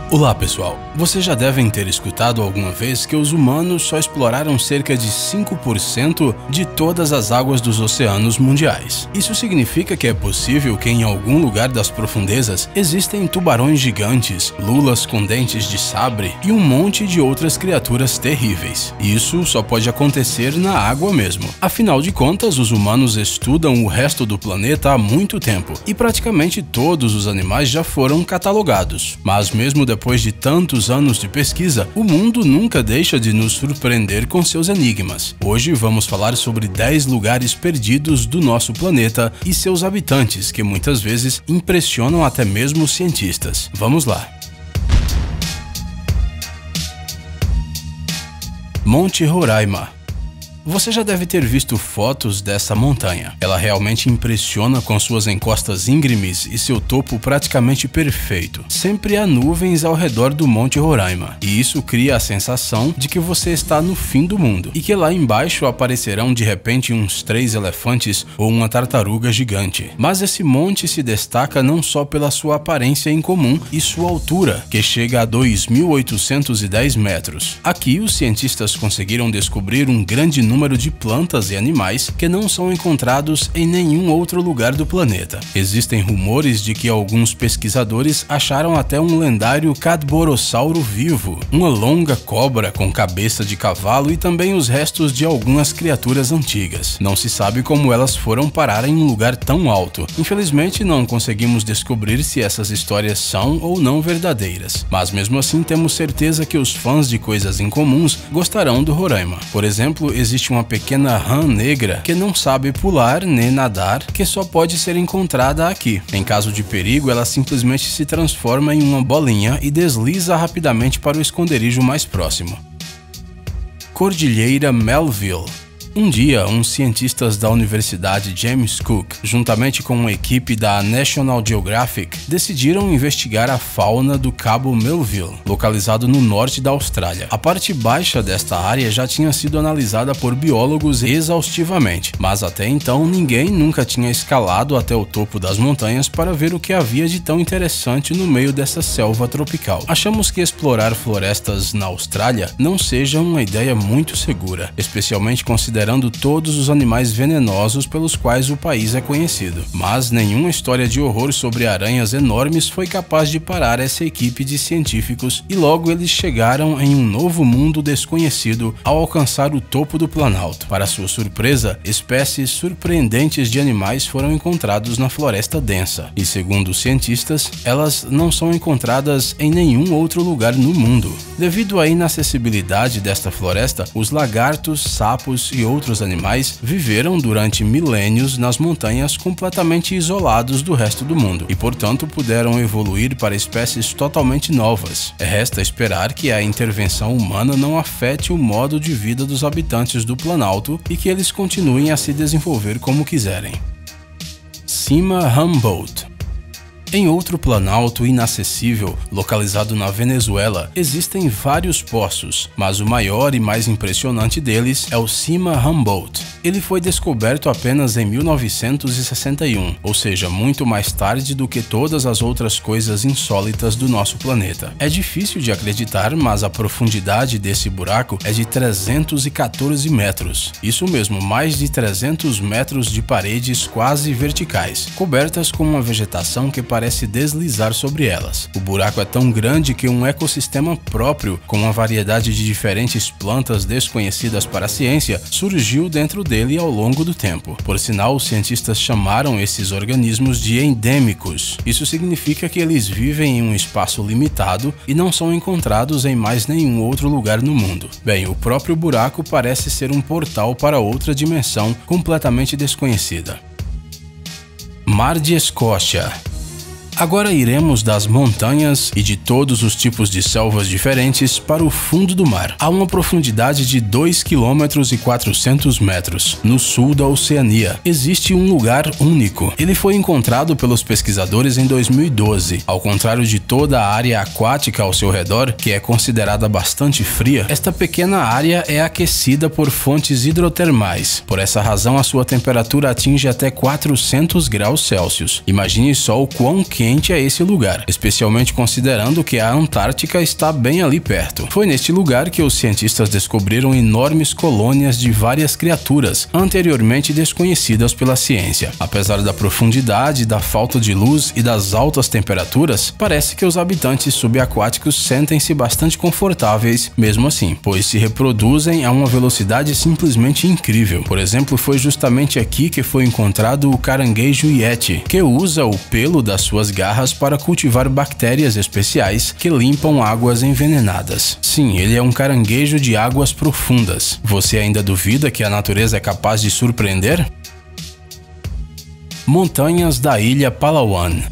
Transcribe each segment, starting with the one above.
Olá pessoal, vocês já devem ter escutado alguma vez que os humanos só exploraram cerca de 5% de todas as águas dos oceanos mundiais. Isso significa que é possível que em algum lugar das profundezas existem tubarões gigantes, lulas com dentes de sabre e um monte de outras criaturas terríveis. Isso só pode acontecer na água mesmo. Afinal de contas, os humanos estudam o resto do planeta há muito tempo e praticamente todos os animais já foram catalogados. Mas mesmo depois de tantos anos de pesquisa, o mundo nunca deixa de nos surpreender com seus enigmas. Hoje vamos falar sobre 10 lugares perdidos do nosso planeta e seus habitantes, que muitas vezes impressionam até mesmo os cientistas. Vamos lá! Monte Roraima. Você já deve ter visto fotos dessa montanha. Ela realmente impressiona com suas encostas íngremes e seu topo praticamente perfeito. Sempre há nuvens ao redor do Monte Roraima, e isso cria a sensação de que você está no fim do mundo, e que lá embaixo aparecerão de repente uns 3 elefantes ou uma tartaruga gigante. Mas esse monte se destaca não só pela sua aparência incomum e sua altura, que chega a 2.810 metros. Aqui os cientistas conseguiram descobrir um grande número de plantas e animais que não são encontrados em nenhum outro lugar do planeta. Existem rumores de que alguns pesquisadores acharam até um lendário cadborossauro vivo, uma longa cobra com cabeça de cavalo e também os restos de algumas criaturas antigas. Não se sabe como elas foram parar em um lugar tão alto. Infelizmente não conseguimos descobrir se essas histórias são ou não verdadeiras, mas mesmo assim temos certeza que os fãs de coisas incomuns gostarão do Roraima. Por exemplo, existe uma pequena rã negra que não sabe pular nem nadar, que só pode ser encontrada aqui. Em caso de perigo, ela simplesmente se transforma em uma bolinha e desliza rapidamente para o esconderijo mais próximo. Cordilheira Melville. Um dia, uns cientistas da Universidade James Cook, juntamente com uma equipe da National Geographic, decidiram investigar a fauna do Cabo Melville, localizado no norte da Austrália. A parte baixa desta área já tinha sido analisada por biólogos exaustivamente, mas até então ninguém nunca tinha escalado até o topo das montanhas para ver o que havia de tão interessante no meio dessa selva tropical. Achamos que explorar florestas na Austrália não seja uma ideia muito segura, especialmente considerando todos os animais venenosos pelos quais o país é conhecido. Mas nenhuma história de horror sobre aranhas enormes foi capaz de parar essa equipe de científicos e logo eles chegaram em um novo mundo desconhecido ao alcançar o topo do Planalto. Para sua surpresa, espécies surpreendentes de animais foram encontrados na floresta densa e, segundo os cientistas, elas não são encontradas em nenhum outro lugar no mundo. Devido à inacessibilidade desta floresta, os lagartos, sapos e outros animais viveram durante milênios nas montanhas completamente isolados do resto do mundo e, portanto, puderam evoluir para espécies totalmente novas. Resta esperar que a intervenção humana não afete o modo de vida dos habitantes do Planalto e que eles continuem a se desenvolver como quiserem. Cima Humboldt. Em outro planalto inacessível, localizado na Venezuela, existem vários poços, mas o maior e mais impressionante deles é o Cima Humboldt. Ele foi descoberto apenas em 1961, ou seja, muito mais tarde do que todas as outras coisas insólitas do nosso planeta. É difícil de acreditar, mas a profundidade desse buraco é de 314 metros. Isso mesmo, mais de 300 metros de paredes quase verticais, cobertas com uma vegetação que parece deslizar sobre elas. O buraco é tão grande que um ecossistema próprio, com uma variedade de diferentes plantas desconhecidas para a ciência, surgiu dentro dele ao longo do tempo. Por sinal, os cientistas chamaram esses organismos de endêmicos. Isso significa que eles vivem em um espaço limitado e não são encontrados em mais nenhum outro lugar no mundo. Bem, o próprio buraco parece ser um portal para outra dimensão completamente desconhecida. Mar de Escócia. Agora iremos das montanhas e de todos os tipos de selvas diferentes para o fundo do mar, a uma profundidade de 2,4 km, no sul da Oceania. Existe um lugar único. Ele foi encontrado pelos pesquisadores em 2012. Ao contrário de toda a área aquática ao seu redor, que é considerada bastante fria, esta pequena área é aquecida por fontes hidrotermais. Por essa razão, a sua temperatura atinge até 400 graus Celsius. Imagine só o quão quente suficiente a esse lugar, especialmente considerando que a Antártica está bem ali perto. Foi neste lugar que os cientistas descobriram enormes colônias de várias criaturas anteriormente desconhecidas pela ciência. Apesar da profundidade, da falta de luz e das altas temperaturas, parece que os habitantes subaquáticos sentem-se bastante confortáveis mesmo assim, pois se reproduzem a uma velocidade simplesmente incrível. Por exemplo, foi justamente aqui que foi encontrado o caranguejo Yeti, que usa o pelo das suas garras para cultivar bactérias especiais que limpam águas envenenadas. Sim, ele é um caranguejo de águas profundas. Você ainda duvida que a natureza é capaz de surpreender? Montanhas da Ilha Palawan.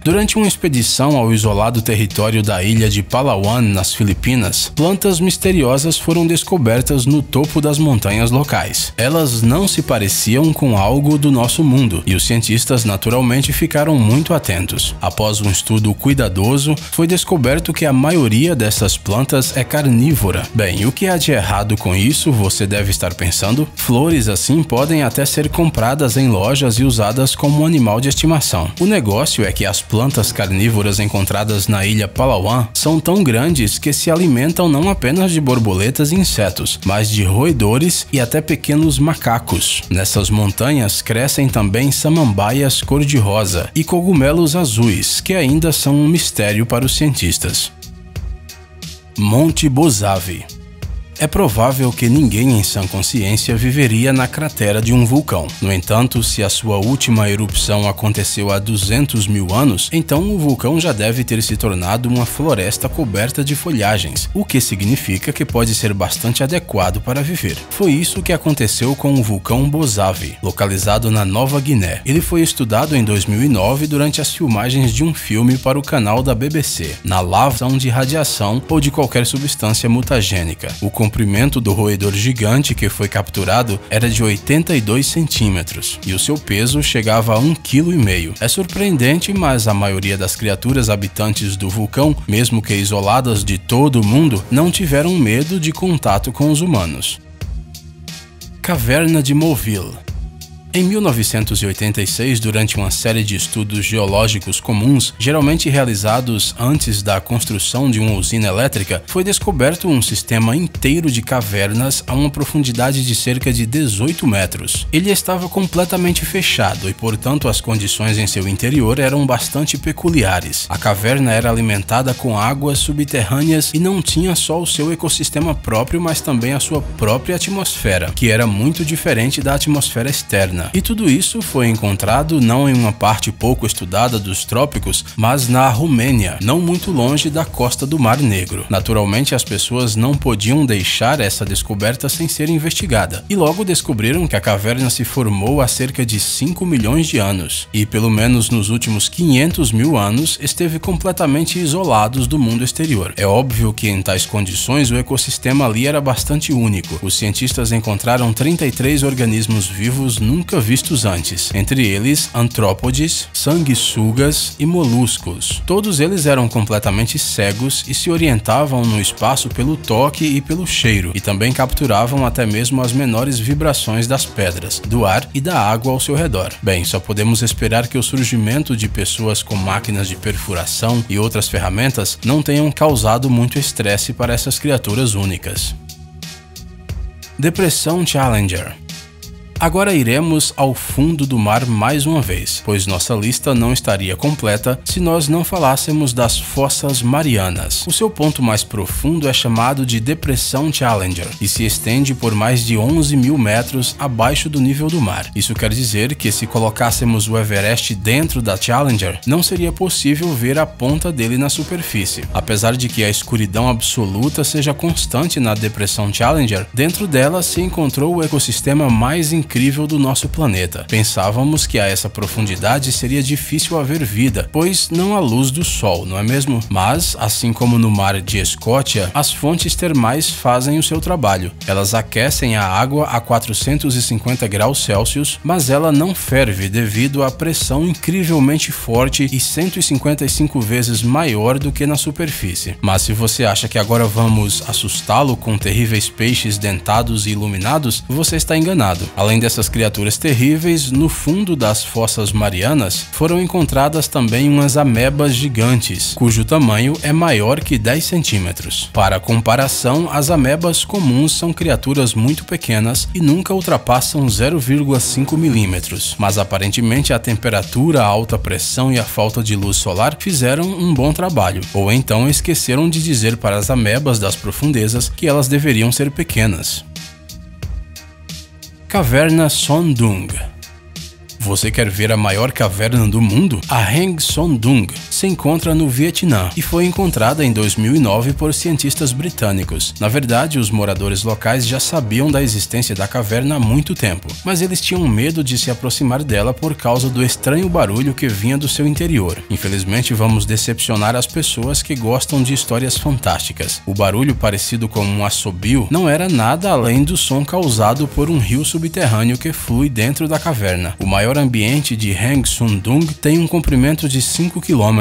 Durante uma expedição ao isolado território da ilha de Palawan, nas Filipinas, plantas misteriosas foram descobertas no topo das montanhas locais. Elas não se pareciam com algo do nosso mundo, e os cientistas naturalmente ficaram muito atentos. Após um estudo cuidadoso, foi descoberto que a maioria dessas plantas é carnívora. Bem, o que há de errado com isso, você deve estar pensando? Flores assim podem até ser compradas em lojas e usadas como animal de estimação. O negócio é que as plantas carnívoras encontradas na ilha Palawan são tão grandes que se alimentam não apenas de borboletas e insetos, mas de roedores e até pequenos macacos. Nessas montanhas crescem também samambaias cor-de-rosa e cogumelos azuis, que ainda são um mistério para os cientistas. Monte Bozave. É provável que ninguém em sã consciência viveria na cratera de um vulcão. No entanto, se a sua última erupção aconteceu há 200 mil anos, então o vulcão já deve ter se tornado uma floresta coberta de folhagens, o que significa que pode ser bastante adequado para viver. Foi isso que aconteceu com o vulcão Bozave, localizado na Nova Guiné. Ele foi estudado em 2009 durante as filmagens de um filme para o canal da BBC, na lava de radiação ou de qualquer substância mutagênica. O comprimento do roedor gigante que foi capturado era de 82 centímetros e o seu peso chegava a 1,5 kg. É surpreendente, mas a maioria das criaturas habitantes do vulcão, mesmo que isoladas de todo o mundo, não tiveram medo de contato com os humanos. Caverna de Moville. Em 1986, durante uma série de estudos geológicos comuns, geralmente realizados antes da construção de uma usina elétrica, foi descoberto um sistema inteiro de cavernas a uma profundidade de cerca de 18 metros. Ele estava completamente fechado e, portanto, as condições em seu interior eram bastante peculiares. A caverna era alimentada com águas subterrâneas e não tinha só o seu ecossistema próprio, mas também a sua própria atmosfera, que era muito diferente da atmosfera externa. E tudo isso foi encontrado não em uma parte pouco estudada dos trópicos, mas na Romênia, não muito longe da costa do Mar Negro. Naturalmente, as pessoas não podiam deixar essa descoberta sem ser investigada, e logo descobriram que a caverna se formou há cerca de 5 milhões de anos, e pelo menos nos últimos 500 mil anos esteve completamente isolado do mundo exterior. É óbvio que em tais condições o ecossistema ali era bastante único. Os cientistas encontraram 33 organismos vivos nunca vistos antes, entre eles antrópodes, sanguessugas e moluscos. Todos eles eram completamente cegos e se orientavam no espaço pelo toque e pelo cheiro, e também capturavam até mesmo as menores vibrações das pedras, do ar e da água ao seu redor. Bem, só podemos esperar que o surgimento de pessoas com máquinas de perfuração e outras ferramentas não tenham causado muito estresse para essas criaturas únicas. Depressão Challenger. Agora iremos ao fundo do mar mais uma vez, pois nossa lista não estaria completa se nós não falássemos das Fossas Marianas. O seu ponto mais profundo é chamado de Depressão Challenger e se estende por mais de 11 mil metros abaixo do nível do mar. Isso quer dizer que se colocássemos o Everest dentro da Challenger, não seria possível ver a ponta dele na superfície. Apesar de que a escuridão absoluta seja constante na Depressão Challenger, dentro dela se encontrou o ecossistema mais incrível do nosso planeta. Pensávamos que a essa profundidade seria difícil haver vida, pois não há luz do sol, não é mesmo? Mas, assim como no mar de Escócia, as fontes termais fazem o seu trabalho. Elas aquecem a água a 450 graus Celsius, mas ela não ferve devido à pressão incrivelmente forte e 155 vezes maior do que na superfície. Mas se você acha que agora vamos assustá-lo com terríveis peixes dentados e iluminados, você está enganado. Além dessas criaturas terríveis, no fundo das fossas marianas foram encontradas também umas amebas gigantes, cujo tamanho é maior que 10 centímetros. Para comparação, as amebas comuns são criaturas muito pequenas e nunca ultrapassam 0,5 milímetros, mas aparentemente a temperatura, a alta pressão e a falta de luz solar fizeram um bom trabalho, ou então esqueceram de dizer para as amebas das profundezas que elas deveriam ser pequenas. Caverna Son Doong. Você quer ver a maior caverna do mundo? A Hang Son Doong se encontra no Vietnã e foi encontrada em 2009 por cientistas britânicos. Na verdade, os moradores locais já sabiam da existência da caverna há muito tempo, mas eles tinham medo de se aproximar dela por causa do estranho barulho que vinha do seu interior. Infelizmente, vamos decepcionar as pessoas que gostam de histórias fantásticas. O barulho, parecido com um assobio, não era nada além do som causado por um rio subterrâneo que flui dentro da caverna. O maior ambiente de Hang Son Doong tem um comprimento de 5 km,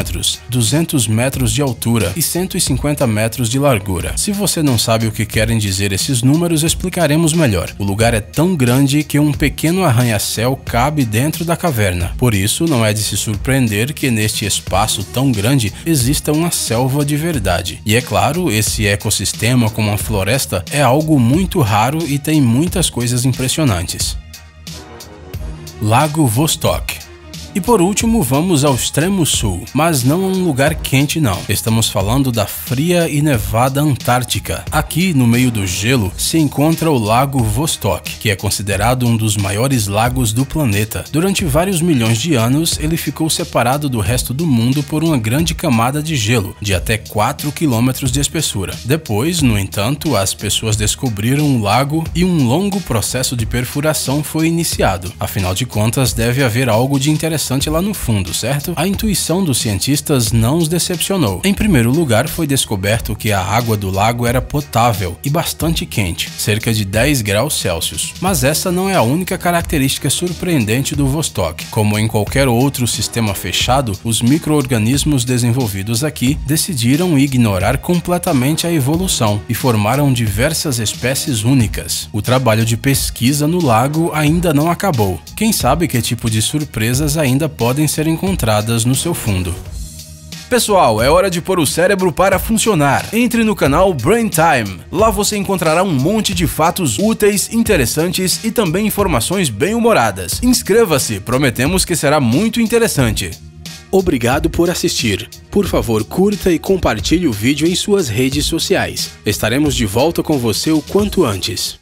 200 metros de altura e 150 metros de largura. Se você não sabe o que querem dizer esses números, explicaremos melhor. O lugar é tão grande que um pequeno arranha-céu cabe dentro da caverna. Por isso, não é de se surpreender que neste espaço tão grande exista uma selva de verdade. E é claro, esse ecossistema com uma floresta é algo muito raro e tem muitas coisas impressionantes. Lago Vostok. E por último, vamos ao extremo sul, mas não a um lugar quente não. Estamos falando da fria e nevada Antártica. Aqui, no meio do gelo, se encontra o Lago Vostok, que é considerado um dos maiores lagos do planeta. Durante vários milhões de anos, ele ficou separado do resto do mundo por uma grande camada de gelo, de até 4 quilômetros de espessura. Depois, no entanto, as pessoas descobriram o lago e um longo processo de perfuração foi iniciado. Afinal de contas, deve haver algo de interessante lá no fundo, certo? A intuição dos cientistas não os decepcionou. Em primeiro lugar, foi descoberto que a água do lago era potável e bastante quente, cerca de 10 graus Celsius. Mas essa não é a única característica surpreendente do Vostok. Como em qualquer outro sistema fechado, os micro-organismos desenvolvidos aqui decidiram ignorar completamente a evolução e formaram diversas espécies únicas. O trabalho de pesquisa no lago ainda não acabou. Quem sabe que tipo de surpresas ainda podem ser encontradas no seu fundo. Pessoal, é hora de pôr o cérebro para funcionar. Entre no canal Brain Time. Lá você encontrará um monte de fatos úteis, interessantes e também informações bem-humoradas. Inscreva-se, prometemos que será muito interessante. Obrigado por assistir. Por favor, curta e compartilhe o vídeo em suas redes sociais. Estaremos de volta com você o quanto antes.